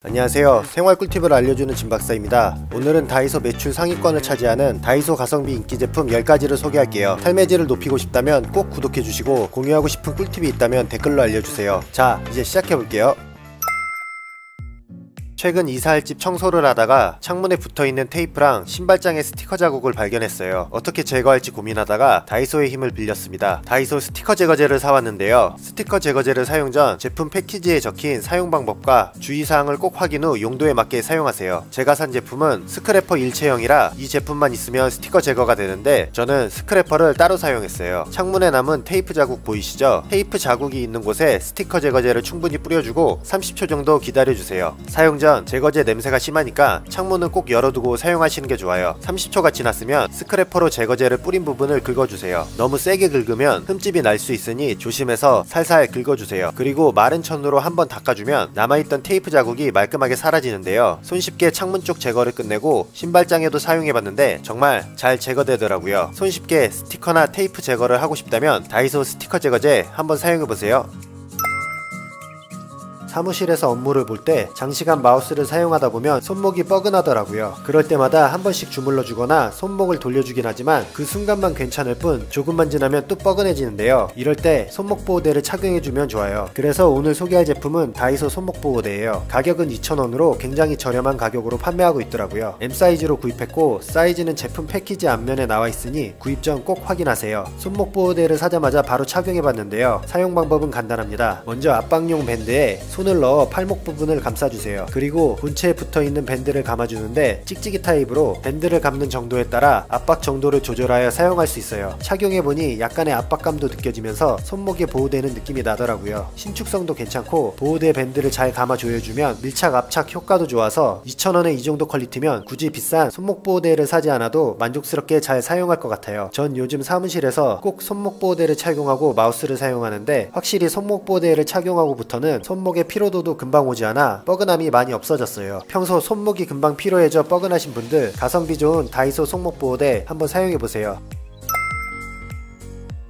안녕하세요. 생활 꿀팁을 알려주는 진박사입니다. 오늘은 다이소 매출 상위권을 차지하는 다이소 가성비 인기 제품 10가지를 소개할게요. 탈매질을 높이고 싶다면 꼭 구독해주시고 공유하고 싶은 꿀팁이 있다면 댓글로 알려주세요. 자, 이제 시작해볼게요. 최근 이사할 집 청소를 하다가 창문에 붙어있는 테이프랑 신발장에 스티커 자국을 발견했어요. 어떻게 제거할지 고민하다가 다이소의 힘을 빌렸습니다. 다이소 스티커 제거제를 사왔는데요. 스티커 제거제를 사용 전 제품 패키지에 적힌 사용 방법과 주의사항을 꼭 확인 후 용도에 맞게 사용하세요. 제가 산 제품은 스크래퍼 일체형이라 이 제품만 있으면 스티커 제거가 되는데 저는 스크래퍼를 따로 사용했어요. 창문에 남은 테이프 자국 보이시죠? 테이프 자국이 있는 곳에 스티커 제거제를 충분히 뿌려주고 30초 정도 기다려주세요. 사용 전 제거제 냄새가 심하니까 창문은 꼭 열어두고 사용하시는 게 좋아요. 30초가 지났으면 스크래퍼로 제거제를 뿌린 부분을 긁어주세요. 너무 세게 긁으면 흠집이 날 수 있으니 조심해서 살살 긁어주세요. 그리고 마른 천으로 한번 닦아주면 남아있던 테이프 자국이 말끔하게 사라지는데요. 손쉽게 창문 쪽 제거를 끝내고 신발장에도 사용해봤는데 정말 잘 제거되더라고요. 손쉽게 스티커나 테이프 제거를 하고 싶다면 다이소 스티커 제거제 한번 사용해보세요. 사무실에서 업무를 볼 때 장시간 마우스를 사용하다 보면 손목이 뻐근하더라고요. 그럴 때마다 한 번씩 주물러 주거나 손목을 돌려주긴 하지만 그 순간만 괜찮을 뿐 조금만 지나면 또 뻐근해지는데요. 이럴 때 손목 보호대를 착용해주면 좋아요. 그래서 오늘 소개할 제품은 다이소 손목 보호대예요. 가격은 2,000원으로 굉장히 저렴한 가격으로 판매하고 있더라고요. M 사이즈로 구입했고 사이즈는 제품 패키지 앞면에 나와 있으니 구입 전 꼭 확인하세요. 손목 보호대를 사자마자 바로 착용해봤는데요. 사용 방법은 간단합니다. 먼저 압박용 밴드에 손을 넣어 팔목 부분을 감싸주세요. 그리고 본체에 붙어있는 밴드를 감아주는데 찍찍이 타입으로 밴드를 감는 정도에 따라 압박 정도를 조절하여 사용할 수 있어요. 착용해보니 약간의 압박감도 느껴지면서 손목에 보호되는 느낌이 나더라고요. 신축성도 괜찮고 보호대 밴드를 잘 감아 조여주면 밀착 압착 효과도 좋아서 2,000원에 이 정도 퀄리티면 굳이 비싼 손목 보호대를 사지 않아도 만족스럽게 잘 사용할 것 같아요. 전 요즘 사무실에서 꼭 손목 보호대를 착용하고 마우스를 사용하는데 확실히 손목 보호대를 착용하고부터는 손목에 피로도도 금방 오지 않아 뻐근함이 많이 없어졌어요. 평소 손목이 금방 피로해져 뻐근하신 분들 가성비 좋은 다이소 손목 보호대 한번 사용해보세요.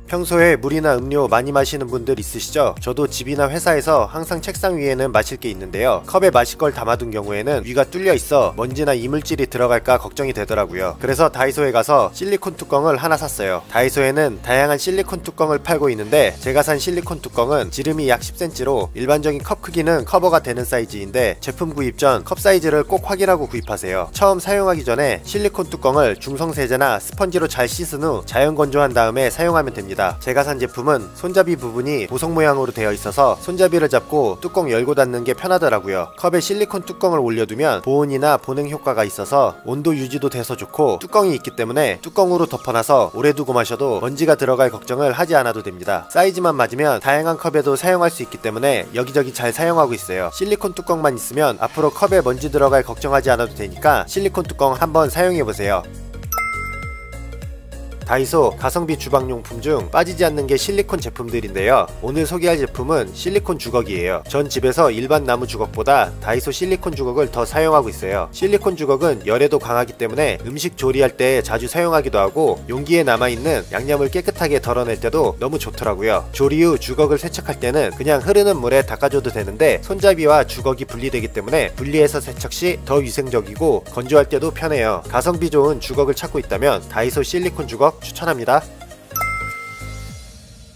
평소에 물이나 음료 많이 마시는 분들 있으시죠? 저도 집이나 회사에서 항상 책상 위에는 마실 게 있는데요. 컵에 마실 걸 담아둔 경우에는 위가 뚫려 있어 먼지나 이물질이 들어갈까 걱정이 되더라고요. 그래서 다이소에 가서 실리콘 뚜껑을 하나 샀어요. 다이소에는 다양한 실리콘 뚜껑을 팔고 있는데 제가 산 실리콘 뚜껑은 지름이 약 10cm로 일반적인 컵 크기는 커버가 되는 사이즈인데 제품 구입 전 컵 사이즈를 꼭 확인하고 구입하세요. 처음 사용하기 전에 실리콘 뚜껑을 중성세제나 스펀지로 잘 씻은 후 자연 건조한 다음에 사용하면 됩니다. 제가 산 제품은 손잡이 부분이 보석 모양으로 되어 있어서 손잡이를 잡고 뚜껑 열고 닫는 게 편하더라고요. 컵에 실리콘 뚜껑을 올려두면 보온이나 보냉 효과가 있어서 온도 유지도 돼서 좋고 뚜껑이 있기 때문에 뚜껑으로 덮어놔서 오래 두고 마셔도 먼지가 들어갈 걱정을 하지 않아도 됩니다. 사이즈만 맞으면 다양한 컵에도 사용할 수 있기 때문에 여기저기 잘 사용하고 있어요. 실리콘 뚜껑만 있으면 앞으로 컵에 먼지 들어갈 걱정하지 않아도 되니까 실리콘 뚜껑 한번 사용해보세요. 다이소 가성비 주방용품 중 빠지지 않는 게 실리콘 제품들인데요. 오늘 소개할 제품은 실리콘 주걱이에요. 전 집에서 일반 나무 주걱보다 다이소 실리콘 주걱을 더 사용하고 있어요. 실리콘 주걱은 열에도 강하기 때문에 음식 조리할 때 자주 사용하기도 하고 용기에 남아있는 양념을 깨끗하게 덜어낼 때도 너무 좋더라고요. 조리 후 주걱을 세척할 때는 그냥 흐르는 물에 닦아줘도 되는데 손잡이와 주걱이 분리되기 때문에 분리해서 세척 시 더 위생적이고 건조할 때도 편해요. 가성비 좋은 주걱을 찾고 있다면 다이소 실리콘 주걱 추천합니다.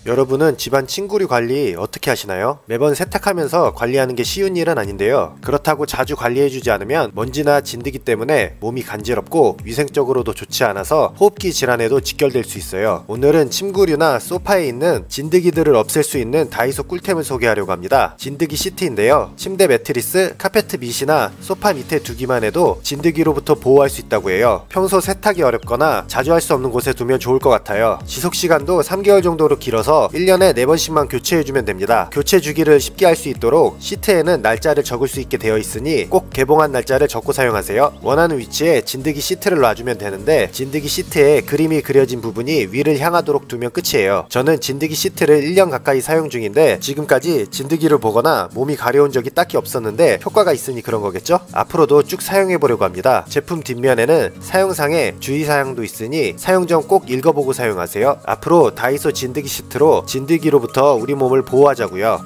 여러분은 집안 침구류 관리 어떻게 하시나요? 매번 세탁하면서 관리하는 게 쉬운 일은 아닌데요. 그렇다고 자주 관리해주지 않으면 먼지나 진드기 때문에 몸이 간지럽고 위생적으로도 좋지 않아서 호흡기 질환에도 직결될 수 있어요. 오늘은 침구류나 소파에 있는 진드기들을 없앨 수 있는 다이소 꿀템을 소개하려고 합니다. 진드기 시트인데요. 침대 매트리스, 카페트 밑이나 소파 밑에 두기만 해도 진드기로부터 보호할 수 있다고 해요. 평소 세탁이 어렵거나 자주 할 수 없는 곳에 두면 좋을 것 같아요. 지속시간도 3개월 정도로 길어서 1년에 4번씩만 교체해주면 됩니다. 교체 주기를 쉽게 할 수 있도록 시트에는 날짜를 적을 수 있게 되어 있으니 꼭 개봉한 날짜를 적고 사용하세요. 원하는 위치에 진드기 시트를 놔주면 되는데 진드기 시트에 그림이 그려진 부분이 위를 향하도록 두면 끝이에요. 저는 진드기 시트를 1년 가까이 사용 중인데 지금까지 진드기를 보거나 몸이 가려운 적이 딱히 없었는데 효과가 있으니 그런 거겠죠? 앞으로도 쭉 사용해보려고 합니다. 제품 뒷면에는 사용상에 주의사항도 있으니 사용 전 꼭 읽어보고 사용하세요. 앞으로 다이소 진드기 시트로 진드기로부터 우리 몸을 보호하자고요.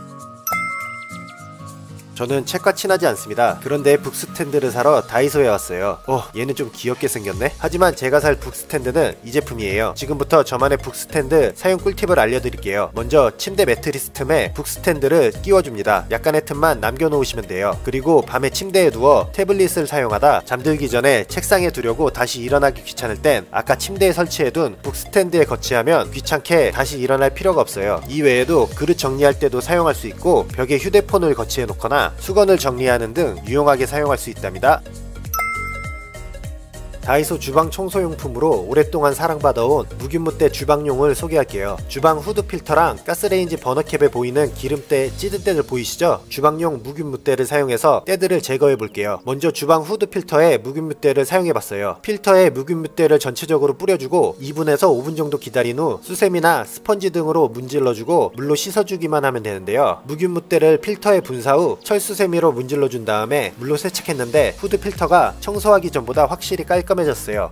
저는 책과 친하지 않습니다. 그런데 북스탠드를 사러 다이소에 왔어요. 얘는 좀 귀엽게 생겼네? 하지만 제가 살 북스탠드는 이 제품이에요. 지금부터 저만의 북스탠드 사용 꿀팁을 알려드릴게요. 먼저 침대 매트리스 틈에 북스탠드를 끼워줍니다. 약간의 틈만 남겨놓으시면 돼요. 그리고 밤에 침대에 누워 태블릿을 사용하다 잠들기 전에 책상에 두려고 다시 일어나기 귀찮을 땐 아까 침대에 설치해둔 북스탠드에 거치하면 귀찮게 다시 일어날 필요가 없어요. 이 외에도 그릇 정리할 때도 사용할 수 있고 벽에 휴대폰을 거치해 놓거나 수건을 정리하는 등 유용하게 사용할 수 있답니다. 다이소 주방 청소용품으로 오랫동안 사랑받아온 무균무때 주방용을 소개할게요. 주방 후드 필터랑 가스레인지 버너캡에 보이는 기름때, 찌든때들 보이시죠? 주방용 무균무때를 사용해서 때들을 제거해 볼게요. 먼저 주방 후드 필터에 무균무때를 사용해 봤어요. 필터에 무균무때를 전체적으로 뿌려주고 2분에서 5분 정도 기다린 후 수세미나 스펀지 등으로 문질러주고 물로 씻어주기만 하면 되는데요. 무균무때를 필터에 분사 후 철수세미로 문질러준 다음에 물로 세척했는데 후드 필터가 청소하기 전보다 확실히 깔끔해졌어요.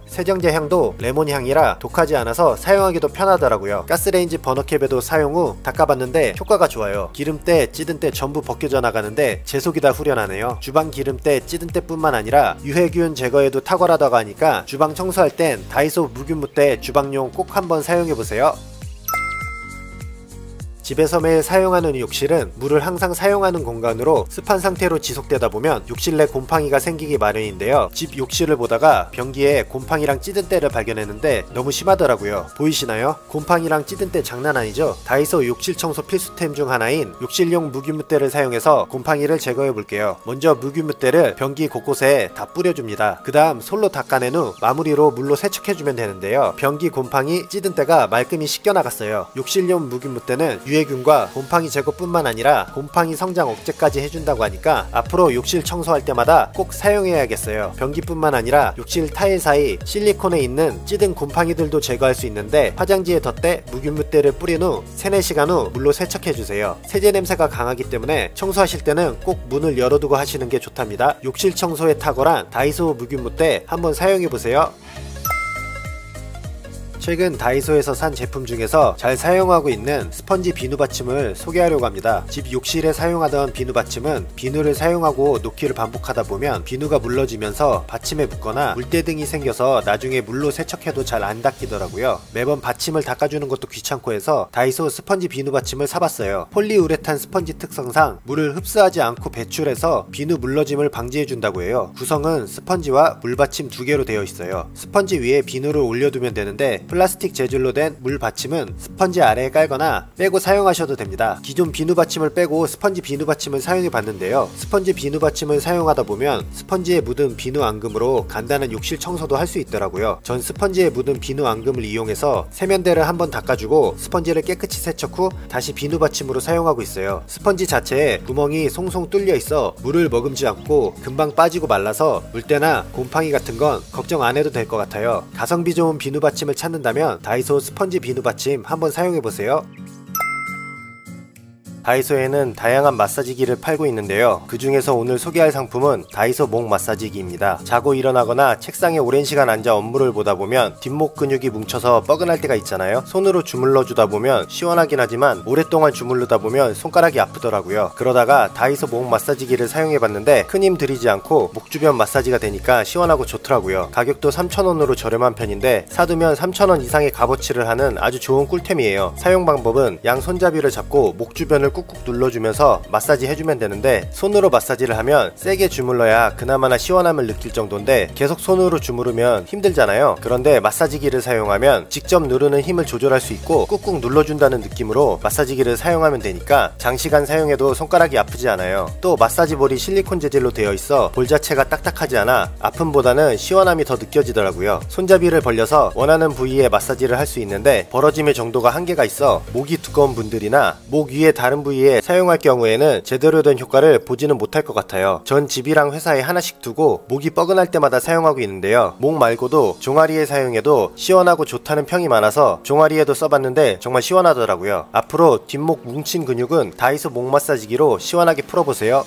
세정제 향도 레몬 향이라 독하지 않아서 사용하기도 편하더라고요. 가스레인지 버너캡에도 사용 후 닦아봤는데 효과가 좋아요. 기름때, 찌든때 전부 벗겨져 나가는데 제 속이 다 후련하네요. 주방 기름때, 찌든때 뿐만 아니라 유해균 제거에도 탁월하다고 하니까 주방 청소할 땐 다이소 무균무때 주방용 꼭 한번 사용해보세요. 집에서 매일 사용하는 욕실은 물을 항상 사용하는 공간으로 습한 상태로 지속되다 보면 욕실 내 곰팡이가 생기기 마련인데요. 집 욕실을 보다가 변기에 곰팡이랑 찌든때를 발견했는데 너무 심하더라고요. 보이시나요? 곰팡이랑 찌든때 장난 아니죠? 다이소 욕실 청소 필수템 중 하나인 욕실용 무균무때를 사용해서 곰팡이를 제거해 볼게요. 먼저 무균무때를 변기 곳곳에 다 뿌려줍니다. 그 다음 솔로 닦아낸 후 마무리로 물로 세척해주면 되는데요. 변기 곰팡이, 찌든때가 말끔히 씻겨나갔어요. 욕실용 무균무때는 유해균과 곰팡이 제거뿐만 아니라 곰팡이 성장 억제까지 해준다고 하니까 앞으로 욕실 청소할 때마다 꼭 사용해야겠어요. 변기뿐만 아니라 욕실 타일 사이 실리콘에 있는 찌든 곰팡이들도 제거할 수 있는데 화장지에 덧대 무균무때를 뿌린 후 3-4시간 후 물로 세척해주세요. 세제 냄새가 강하기 때문에 청소하실 때는 꼭 문을 열어두고 하시는 게 좋답니다. 욕실 청소에 탁월한 다이소 무균무때 한번 사용해보세요. 최근 다이소에서 산 제품 중에서 잘 사용하고 있는 스펀지 비누 받침을 소개하려고 합니다. 집 욕실에 사용하던 비누 받침은 비누를 사용하고 놓기를 반복하다 보면 비누가 물러지면서 받침에 묻거나 물때 등이 생겨서 나중에 물로 세척해도 잘 안 닦이더라고요. 매번 받침을 닦아주는 것도 귀찮고 해서 다이소 스펀지 비누 받침을 사봤어요. 폴리우레탄 스펀지 특성상 물을 흡수하지 않고 배출해서 비누 물러짐을 방지해준다고 해요. 구성은 스펀지와 물 받침 2개로 되어 있어요. 스펀지 위에 비누를 올려두면 되는데 플라스틱 재질로 된 물 받침은 스펀지 아래에 깔거나 빼고 사용하셔도 됩니다. 기존 비누 받침을 빼고 스펀지 비누 받침을 사용해 봤는데요. 스펀지 비누 받침을 사용하다 보면 스펀지에 묻은 비누 앙금으로 간단한 욕실 청소도 할 수 있더라고요. 전 스펀지에 묻은 비누 앙금을 이용해서 세면대를 한번 닦아주고 스펀지를 깨끗이 세척 후 다시 비누 받침으로 사용하고 있어요. 스펀지 자체에 구멍이 송송 뚫려 있어 물을 머금지 않고 금방 빠지고 말라서 물때나 곰팡이 같은 건 걱정 안 해도 될 것 같아요. 가성비 좋은 비누 받침을 찾는다면 다이소 스펀지 비누 받침 한번 사용해보세요. 다이소에는 다양한 마사지기를 팔고 있는데요. 그 중에서 오늘 소개할 상품은 다이소 목 마사지기입니다. 자고 일어나거나 책상에 오랜 시간 앉아 업무를 보다 보면 뒷목 근육이 뭉쳐서 뻐근할 때가 있잖아요. 손으로 주물러 주다 보면 시원하긴 하지만 오랫동안 주물르다 보면 손가락이 아프더라고요. 그러다가 다이소 목 마사지기를 사용해봤는데 큰 힘 들이지 않고 목 주변 마사지가 되니까 시원하고 좋더라고요. 가격도 3,000원으로 저렴한 편인데 사두면 3,000원 이상의 값어치를 하는 아주 좋은 꿀템이에요. 사용 방법은 양 손잡이를 잡고 목 주변을 꾹꾹 눌러주면서 마사지 해주면 되는데 손으로 마사지를 하면 세게 주물러야 그나마나 시원함을 느낄 정도인데 계속 손으로 주무르면 힘들잖아요. 그런데 마사지기를 사용하면 직접 누르는 힘을 조절할 수 있고 꾹꾹 눌러준다는 느낌으로 마사지기를 사용하면 되니까 장시간 사용해도 손가락이 아프지 않아요. 또 마사지 볼이 실리콘 재질로 되어 있어 볼 자체가 딱딱하지 않아 아픔보다는 시원함이 더 느껴지더라고요. 손잡이를 벌려서 원하는 부위에 마사지를 할 수 있는데 벌어짐의 정도가 한계가 있어 목이 두꺼운 분들이나 목 위에 다른 부위에 사용할 경우에는 제대로 된 효과를 보지는 못할 것 같아요. 전 집이랑 회사에 하나씩 두고 목이 뻐근할 때마다 사용하고 있는데요. 목 말고도 종아리에 사용해도 시원하고 좋다는 평이 많아서 종아리에도 써봤는데 정말 시원하더라고요. 앞으로 뒷목 뭉친 근육은 다이소 목 마사지기로 시원하게 풀어보세요.